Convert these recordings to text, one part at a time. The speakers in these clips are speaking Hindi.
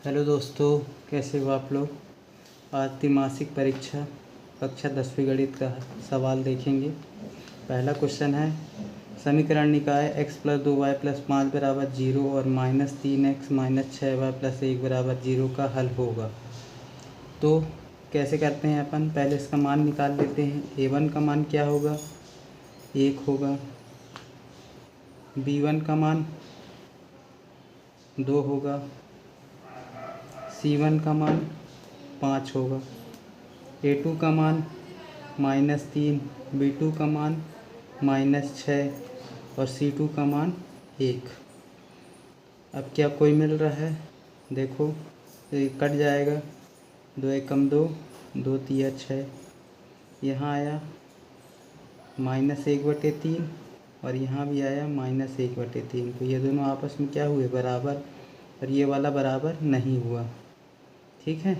हेलो दोस्तों, कैसे हो आप लोग। आज त्रिमासिक परीक्षा कक्षा 10वीं गणित का सवाल देखेंगे। पहला क्वेश्चन है, समीकरण निकाय x + 2y + 5 = 0 और -3x - 6y + 1 = 0 का हल होगा। तो कैसे करते हैं अपन, पहले इसका मान निकाल लेते हैं। a1 का मान क्या होगा, 1 होगा। b1 का मान 2 होगा। c1 का मान 5 होगा। a2 का मान -3, b2 का मान -6 और c2 का मान 1। अब क्या कोई मिल रहा है, देखो ये कट जाएगा, 2 एकम 2, 2 तिया 6, यहाँ आया -1/3 और यहाँ भी आया -1/3। तो ये दोनों आपस में क्या हुए, बराबर, और ये वाला बराबर नहीं हुआ। ठीक है,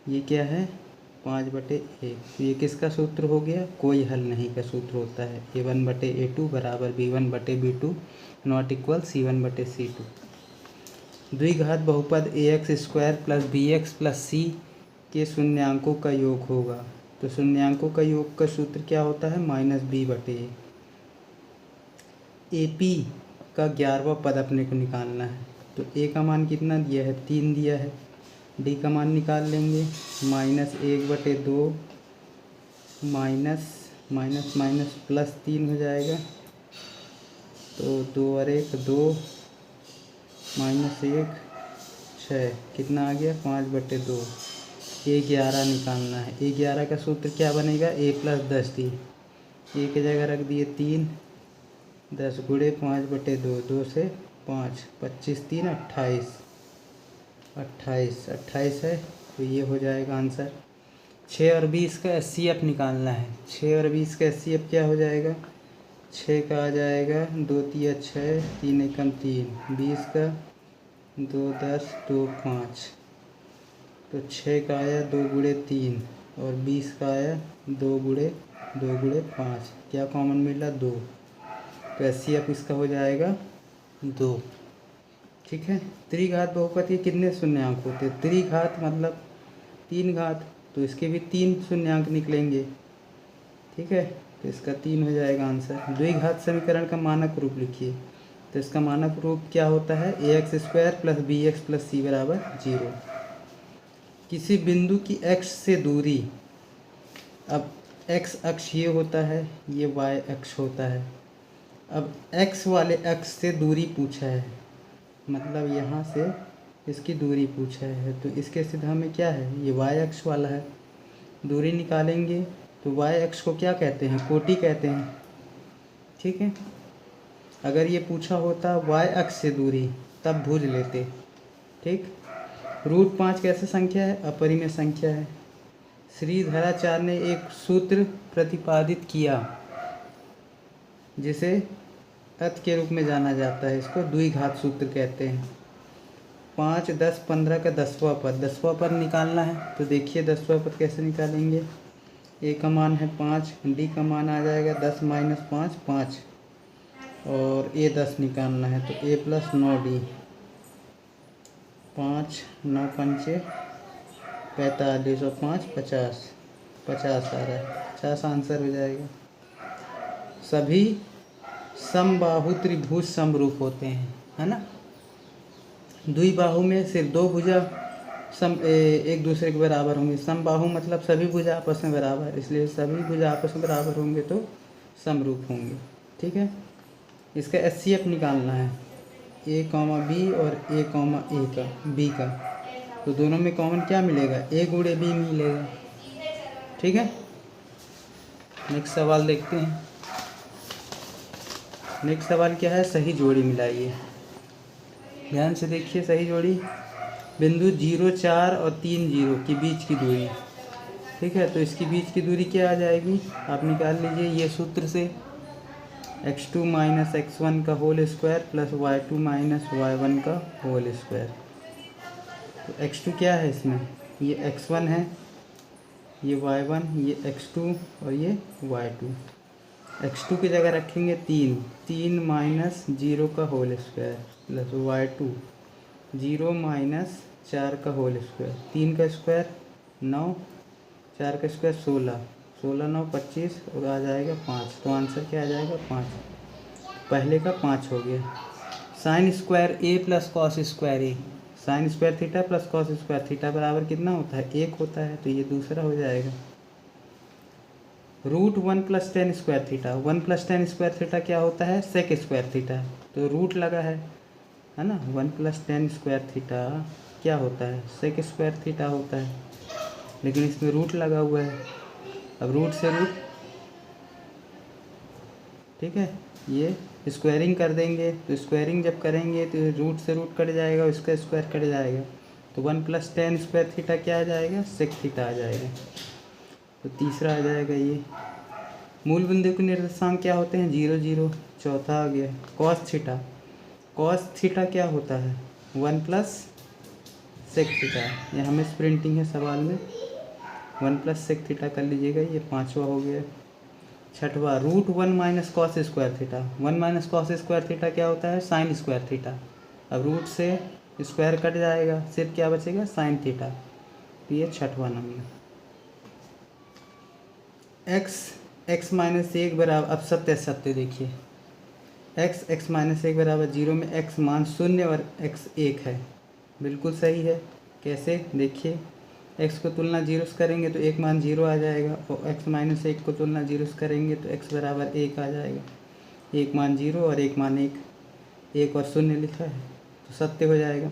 ये क्या है, 5/1। तो ये किसका सूत्र हो गया, कोई हल नहीं का सूत्र होता है। a1/a2 = b1/b2 ≠ c1/c2। द्विघात बहुपद ax² + bx + c के शून्यांकों का योग होगा। तो शून्यांकों का योग का सूत्र क्या होता है, -b/a। AP का 11वां पद अपने को निकालना है। तो a का मान कितना दिया है, 3 दिया है। d का मान निकाल लेंगे, -1/2 +3 हो जाएगा। तो 2 और 1 2 -1 6, कितना आ गया, 5/2। a11 निकालना है। a11 का सूत्र क्या बनेगा, a + 10 d। a की जगह रख दिए 3, 10 × 5/2, 2 से 5, 25 3 28, 28 है। तो ये हो जाएगा आंसर। 6 और 20 का HCF निकालना है। 6 और 20 का HCF क्या हो जाएगा, 6 का आ जाएगा 2 तिया 6, 3 एकम 3, 20 का 2 10 2 5। तो 6 का आया 2 × 3 और 20 का आया 2 × 5। क्या कॉमन मिला, 2। तो HCF इसका हो जाएगा 2। ठीक है। त्रिघात बहुपद के कितने शून्यांक होते हैं, त्रिघात मतलब 3 घात, तो इसके भी 3 शून्यांक निकलेंगे। ठीक है, तो इसका 3 हो जाएगा आंसर। द्विघात समीकरण का मानक रूप लिखिए। तो इसका मानक रूप क्या होता है, ax² + bx + c = 0। किसी बिंदु की x से दूरी, अब x अक्ष ये होता है, ये y अक्ष होता है। अब x वाले अक्ष से दूरी पूछा है, मतलब यहाँ से इसकी दूरी पूछा है। तो इसके सीधा में क्या है, ये y अक्ष वाला है। दूरी निकालेंगे तो y अक्ष को क्या कहते हैं, कोटि कहते हैं। ठीक है, अगर ये पूछा होता y अक्ष से दूरी, तब भूल लेते। ठीक, √5 कैसे संख्या है, अपरिमेय संख्या है। श्रीधराचार्य ने एक सूत्र प्रतिपादित किया जिसे अत के रूप में जाना जाता है। इसको द्विघात सूत्र कहते हैं। 5 10 15 का 10वां पद, 10वां पद निकालना है। तो देखिए 10वां पद कैसे निकालेंगे। a का मान है 5, d का मान आ जाएगा 10 - 5 5 और a 10 निकालना है। तो a + 9d, 5 9 पंचे 45 और 5 50, 50 आ रहा है, 50 आंसर हो जाएगा। सभी समबाहु त्रिभुज समरूप होते हैं, है ना। द्विबाहु में सिर्फ 2 भुजा एक दूसरे के बराबर होंगे। समबाहु मतलब सभी भुजा आपस में बराबर, इसलिए सभी भुजा आपस में बराबर होंगे तो समरूप होंगे। ठीक है, इसका HCF निकालना है, a, b और a, a का b का। तो दोनों में कॉमन क्या मिलेगा, a × b मिलेगा। ठीक है, नेक्स्ट सवाल देखते हैं। नेक्स्ट सवाल क्या है, सही जोड़ी मिलाइए। ध्यान से देखिए, सही जोड़ी बिंदु 0 4 और 3 0 के बीच की दूरी। ठीक है, तो इसकी बीच की दूरी क्या आ जाएगी, आप निकाल लीजिए ये सूत्र से, x2 - x1 का होल स्क्वायर + y2 - y1 का होल स्क्वायर। तो x2 क्या है इसमें, ये x1 है, ये y1, ये x2 और ये y2। x2 की जगह रखेंगे 3 - 0 का होल स्क्वायर + y2 0 - 4 का होल स्क्वायर, 3 का स्क्वायर 9, 4 का स्क्वायर 16, 16 9 25 और आ जाएगा 5। तो आंसर क्या आ जाएगा 5। पहले का 5 हो गया। Sine square A plus cos square A, sine square theta plus cos square theta बराबर कितना होता है 1 होता है, तो ये दूसरा हो जाएगा। Root 1 plus tan square theta, 1 plus tan square theta क्या होता है सेक स्क्वायर थीटा, तो रूट लगा है ना। 1 प्लस टेन स्क्वायर थीटा क्या होता है सेक स्क्वायर थीटा होता है, लेकिन इसमें रूट लगा हुआ है। अब रूट से रूट, ठीक है, ये स्क्वायरिंग कर देंगे, तो स्क्वायरिंग जब करेंगे तो रूट से रूट कट जाएगा, इसका स्क्वायर कट जाएगा, तो 1 प्लस टेन स्क्वायर थीटा क्या आ जाएगा सेक थीटा आ जाएगा। तो तीसरा आ जाएगा ये। मूल बिंदु के निर्देशांक क्या होते हैं 0 0। चौथा आ गया कॉस थीटा, कॉस थीटा क्या होता है 1 प्लस सेक थीटा, ये हमें प्रिंटिंग है सवाल में, 1 प्लस सेक थीटा कर लीजिएगा, ये 5वां हो गया। छठवा root 1 minus cos square theta, 1 minus cos square theta क्या होता है साइन स्क्वायर थीटा। अब रूट से स्क्वायर कट जाएगा, सिर्फ क्या बचेगा साइन थीटा, तो ये छठवां नंबर। x माइनस 1 बराबर, अब सत्य सत्य देखिए, x माइनस 1 बराबर 0 में x मान 0 और x 1 है, बिल्कुल सही है। कैसे देखिए, x को तुलना 0 से करेंगे तो 1 मान 0 आ जाएगा, और x माइनस 1 को तुलना 0 से करेंगे तो x बराबर 1 आ जाएगा। 1 मान 0 और 1 मान 1, 1 और 0 लिखा है तो सत्य हो जाएगा।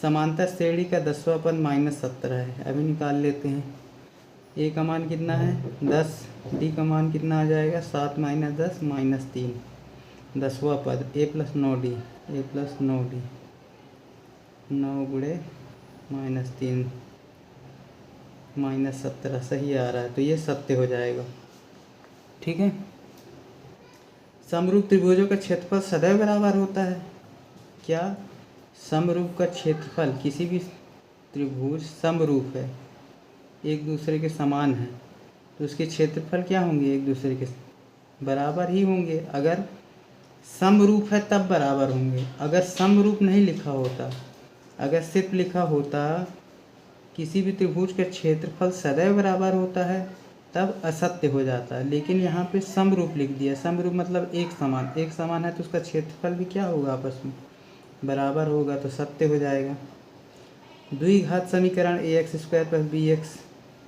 समांतर श्रेणी का 10वां पद -17 है, अभी निकाल लेते हैं। a का मान कितना है 10, d का मान कितना आ जाएगा 7 - 10 -3, 10वां पद a plus 9d, a plus 9d, 9 गुणे -3 -17 सही आ रहा है, तो ये सत्य हो जाएगा। ठीक है। समरूप त्रिभुजों का क्षेत्रफल सदैव बराबर होता है। क्या समरूप का क्षेत्रफल, किसी भी त्रिभुज समरूप है, एक दूसरे के समान है, तो उसके क्षेत्रफल क्या होंगे एक दूसरे के बराबर ही होंगे। अगर समरूप है तब बराबर होंगे, अगर समरूप नहीं लिखा होता, अगर सिर्फ लिखा होता किसी भी त्रिभुज का क्षेत्रफल सदैव बराबर होता है तब असत्य हो जाता है, लेकिन यहाँ पे समरूप लिख दिया। समरूप मतलब एक समान, एक समान है तो उसका क्षेत्रफल भी क्या होगा आपस में बराबर होगा, तो सत्य हो जाएगा। द्विघात समीकरण ax square plus bx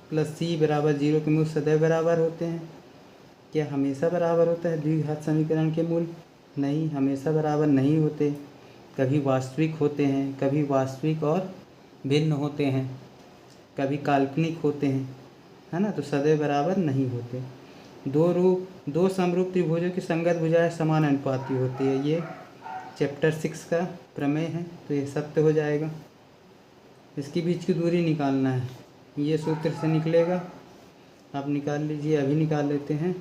plus c बराबर 0 के मूल सदैव बराबर होते हैं। क्या हमेशा बराबर होता है द्विघात समीकरण के मूल? नहीं, हमेशा बराबर नहीं होते, कभी वास्तविक होते हैं, कभी वास्तविक और भिन्न होते हैं, कभी काल्पनिक होते हैं, है ना, तो सदैव बराबर नहीं होते। दो समरूप त्रिभुजों की संगत भुजाएं समान अनुपाती होती है, ये चैप्टर 6 का प्रमेय है, तो ये सत्य हो जाएगा। इसकी बीच की दूरी निकालना है, ये सूत्र से निकलेगा, आप निकाल लीजिए, अभी निकाल लेते हैं।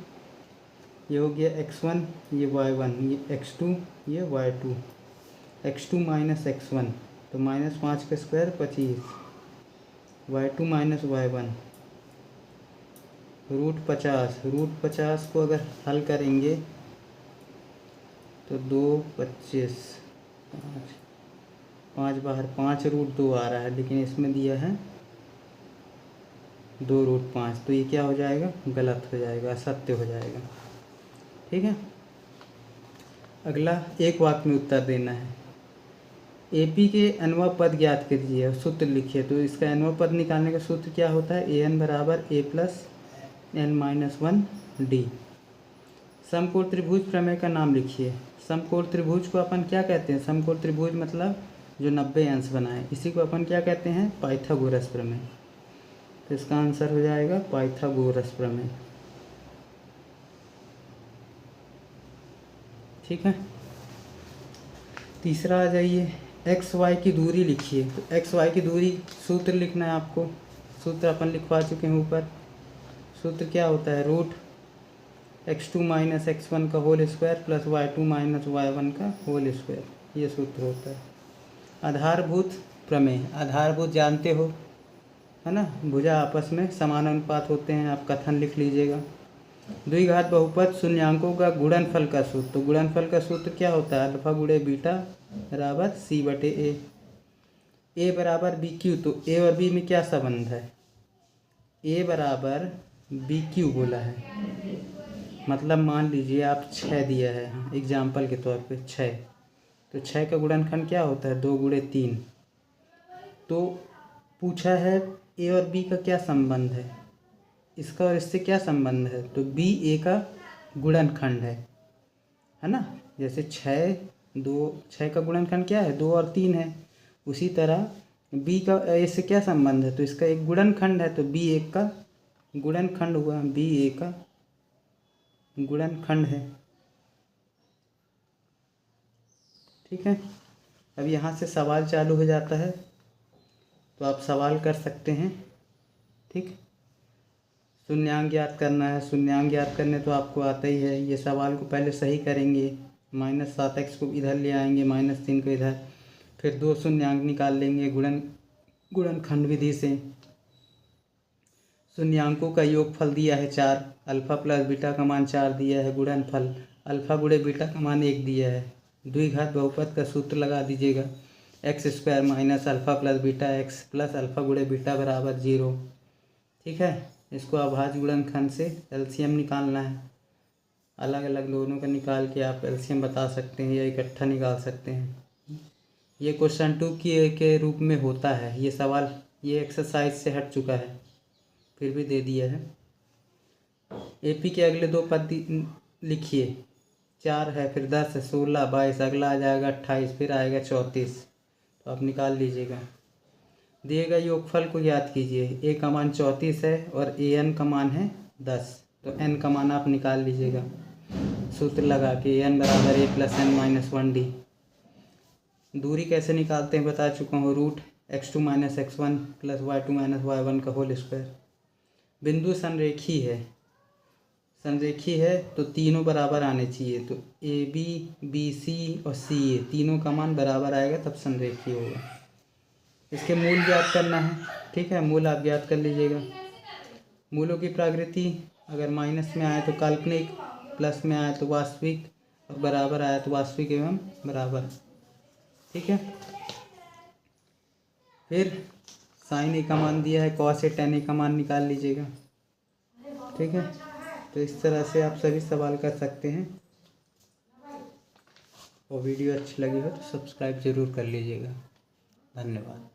ये हो गया x1, ये y1, ये x2, ये y2, x2 माइनस x1, तो -5 का स्क्वायर 25, y2 माइनस y1 √50, √50 को अगर हल करेंगे तो 2 25 5 बाहर 5 √2 आ रहा है, लेकिन इसमें दिया है 2 √5, तो ये क्या हो जाएगा गलत हो जाएगा, असत्य हो जाएगा। ठीक है। अगला एक वाक्य में उत्तर देना है। AP के nवां पद ज्ञात कीजिए, सूत्र लिखिए। तो इसका nवां पद निकालने का सूत्र क्या होता है, an बराबर a प्लस n-1 d। समकोण त्रिभुज प्रमेय का नाम लिखिए। समकोण त्रिभुज को अपन क्या कहते हैं, समकोण त्रिभुज मतलब जो 90 अंश बनाए, इसी को अपन क्या कहते हैं पाइथागोरस प्रमेय। तो इसका आंसर हो जाएगा पाइथागोरस प्रमेय। ठीक है। तीसरा आ जाइए, एक्स वाई की दूरी लिखिए। तो एक्स वाई की दूरी सूत्र लिखना है आपको, सूत्र अपन लिखवा चुके हैं ऊपर। सूत्र क्या होता है, √x2 माइनस x1 का whole square plus y2 minus y1 का होल स्क्वायर, ये सूत्र होता है। आधारभूत प्रमेय, आधारभूत जानते हो है ना, भुजा आपस में समानुपात होते हैं, आप कथन लिख लीजिएगा। द्विघात बहुपद शून्यांकों का गुणनफल का सूत्र, तो गुणनफल का सूत्र क्या होता है, अल्फा गुणे बीटा बराबर c/a। ए बराबर बी क्यू, तो ए और बी में क्या संबंध है? ए बराबर बी क्यू बोला है, मतलब मान लीजिए आप 6 दिया है एग्जाम्पल के तौर पे 6, तो 6 का गुणनखंड क्या होता है? 2 गुणे 3। तो पूछा है ए और बी का क्या संबंध है, इसका और इससे क्या संबंध है? तो बी ए का गुणनखंड है ना। जैसे 6 का गुणनखंड क्या है? 2 और 3 है। उसी तरह बी का ए से क्या संबंध है? तो इसका एक गुणनखंड है, तो बी एक का गुणनखंड हुआ, बी ए का गुणनखंड है। ठीक है, अब यहाँ से सवाल चालू हो जाता है, तो आप सवाल कर सकते हैं। ठीक, शून्यांक ज्ञात करना है। शून्यांक ज्ञात करने तो आपको आता ही है। ये सवाल को पहले सही करेंगे, -7x को इधर ले आएंगे, -3 को इधर, फिर 2 शून्यांक निकाल लेंगे गुणनखंड विधि से। शून्यांकों का योगफल दिया है 4, अल्फा प्लस बीटा का मान 4 दिया है, गुणनफल अल्फा गुणे बीटा का मान 1 दिया है। द्विघात बहुपद का सूत्र लगा दीजिएगा, x² minus alpha plus beta x plus alpha गुणे बीटा बराबर 0। ठीक है, इसको अभाज्य गुणनखंड से एलसीएम निकालना है। अलग अलग दोनों का निकाल के आप एलसीएम बता सकते हैं या इकट्ठा निकाल सकते हैं। ये क्वेश्चन 2 के रूप में होता है ये सवाल, ये एक्सरसाइज से हट चुका है, फिर भी दे दिया है। एपी के अगले 2 पद लिखिए, 4 है, फिर 10 है, 16, 22, अगला आ जाएगा 28, फिर आएगा 34। तो आप निकाल लीजिएगा। दिए गए योगफल को याद कीजिए, ए का मान 34 है और ए एन का मान है 10, तो एन का मान आप निकाल लीजिएगा सूत्र लगा के, एन बराबर ए प्लस एन माइनस 1d। दूरी कैसे निकालते हैं बता चुका हूँ, √x2 minus x1 plus y2 minus y1 का होल स्क्वायर। बिंदु संरेखी है तो तीनों बराबर आने चाहिए, तो ए बी, बी सी और सी ए तीनों का मान बराबर आएगा तब संरेखी होगा। इसके मूल ज्ञात करना है। ठीक है, मूल आप ज्ञात कर लीजिएगा। मूलों की प्रकृति, अगर माइनस में आए तो काल्पनिक, प्लस में आए तो वास्तविक, और बराबर आए तो वास्तविक एवं बराबर। ठीक है, फिर साइन ए का मान दिया है, कॉस ए tan ए का मान निकाल लीजिएगा। ठीक है, तो इस तरह से आप सभी सवाल कर सकते हैं। और वीडियो अच्छी लगी हो तो सब्सक्राइब ज़रूर कर लीजिएगा। धन्यवाद।